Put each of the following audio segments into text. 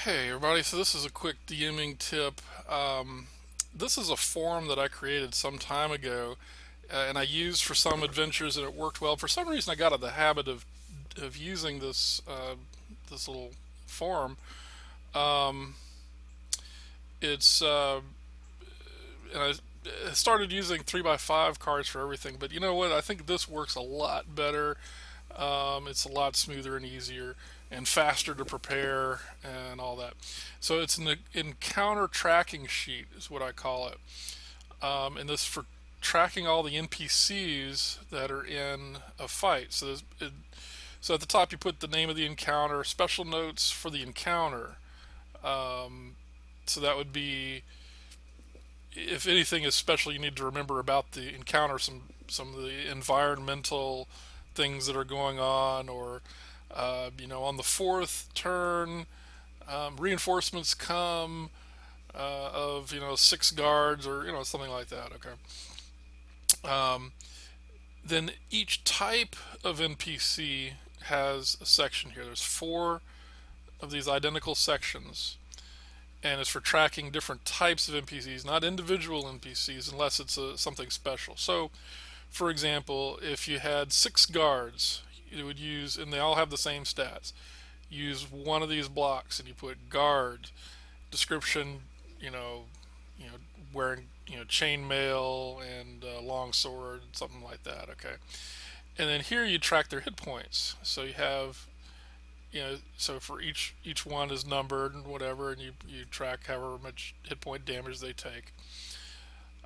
Hey everybody, so this is a quick DMing tip. This is a form that I created some time ago and I used for some adventures and it worked well. For some reason I got in the habit of using this little form. Um, it's and I started using 3x5 cards for everything, but you know what? I think this works a lot better. It's a lot smoother and easier and faster to prepare and all that. So it's an encounter tracking sheet is what I call it. And this for tracking all the NPCs that are in a fight. So at the top you put the name of the encounter, special notes for the encounter. Um, so that would be if anything is special you need to remember about the encounter, some of the environmental things that are going on, or on the fourth turn, reinforcements come of six guards, or something like that. Okay. Then each type of NPC has a section here. There's four of these identical sections, and it's for tracking different types of NPCs, not individual NPCs, unless it's something special. So, for example, if you had six guards, you would use, and they all have the same stats. Use one of these blocks, and you put guard description, you know, you know, wearing chainmail and long sword, something like that. Okay, and then here you track their hit points. So you have so for each one is numbered and whatever, and you track however much hit point damage they take.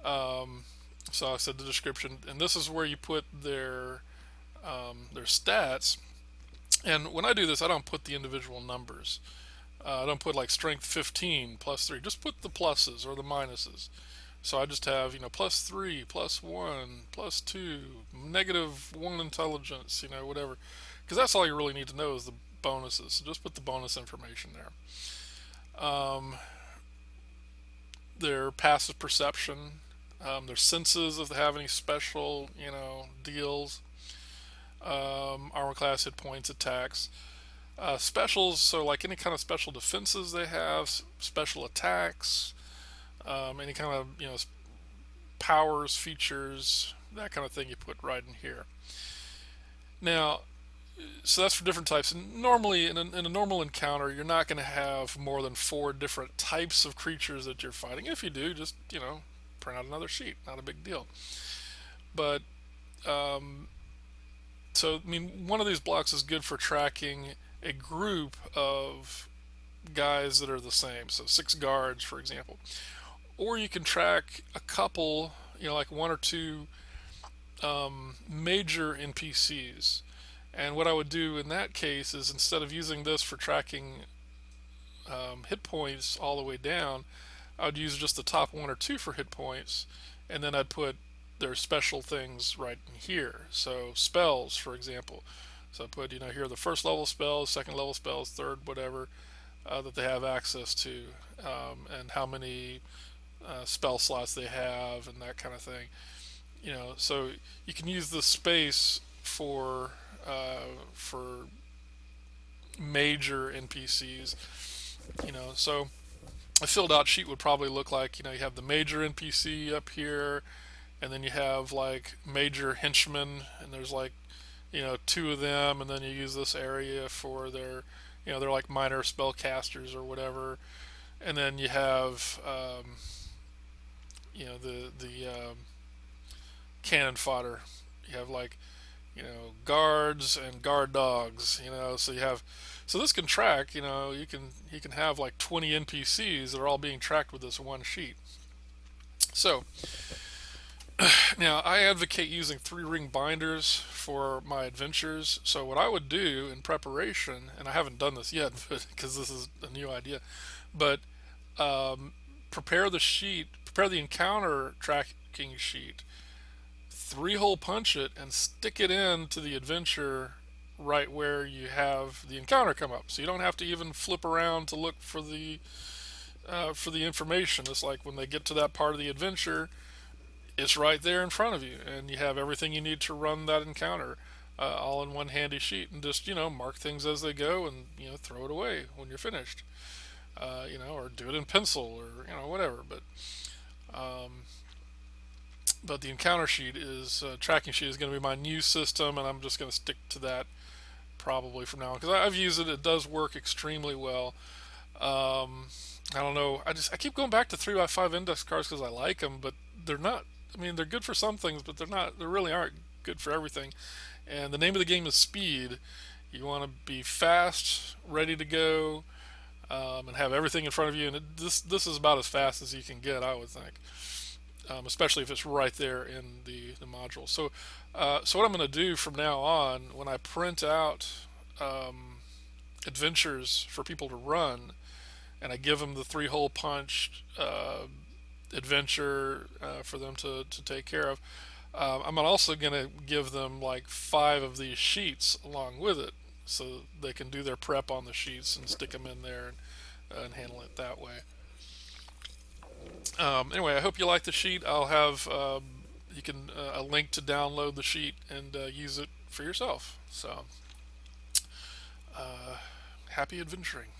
Um, so I said the description, and this is where you put their stats. And when I do this, I don't put the individual numbers. I don't put like strength 15 plus 3. Just put the pluses or the minuses. So I just have, plus 3, plus 1, plus 2, negative 1 intelligence, whatever. Because that's all you really need to know is the bonuses. So just put the bonus information there. Um, their passive perception, their senses if they have any special, deals, armor class, hit points, attacks. Specials, so like any kind of special defenses they have, special attacks, any kind of powers, features, that kind of thing you put right in here. Now, so that's for different types. And normally, in a normal encounter, you're not going to have more than four different types of creatures that you're fighting. If you do, just print out another sheet. Not a big deal. But um, so I mean, one of these blocks is good for tracking a group of guys that are the same. So six guards, for example. Or you can track a couple, like one or two major NPCs. And what I would do in that case is, instead of using this for tracking hit points all the way down, I would use just the top one or two for hit points, and then I'd put their special things right in here. So spells, for example. So I put, here are the first level spells, second level spells, third, whatever, that they have access to, and how many spell slots they have, and that kind of thing. So you can use the space for major NPCs. So a filled out sheet would probably look like, you have the major NPC up here, and then you have like major henchmen, and there's like, two of them, and then you use this area for their, they're like minor spellcasters or whatever, and then you have, the cannon fodder. You have like, guards and guard dogs. So you have, so this can track. You can have like 20 NPCs that are all being tracked with this one sheet. So now I advocate using three ring binders for my adventures. So what I would do in preparation, and I haven't done this yet, but because this is a new idea, but um, prepare the encounter tracking sheet, three hole punch it, and stick it into the adventure right where you have the encounter come up. So you don't have to even flip around to look for the information. It's like when they get to that part of the adventure, it's right there in front of you, and you have everything you need to run that encounter, all in one handy sheet, and just mark things as they go, and throw it away when you're finished. or do it in pencil or whatever. Um, but the encounter sheet is tracking sheet is going to be my new system, and I'm just going to stick to that probably from now on because I've used it. It does work extremely well. Um, I don't know. I keep going back to 3x5 index cards because I like them, but they're not. I mean, they're good for some things, but they're not. They really aren't good for everything. And the name of the game is speed. You want to be fast, ready to go, and have everything in front of you. And this is about as fast as you can get, I would think, especially if it's right there in the module. So what I'm going to do from now on, when I print out adventures for people to run, and I give them the 3-hole punch adventure for them to take care of. I'm also going to give them like 5 of these sheets along with it, so they can do their prep on the sheets and stick them in there and handle it that way. Anyway, I hope you like the sheet. I'll have you can a link to download the sheet and use it for yourself. So happy adventuring.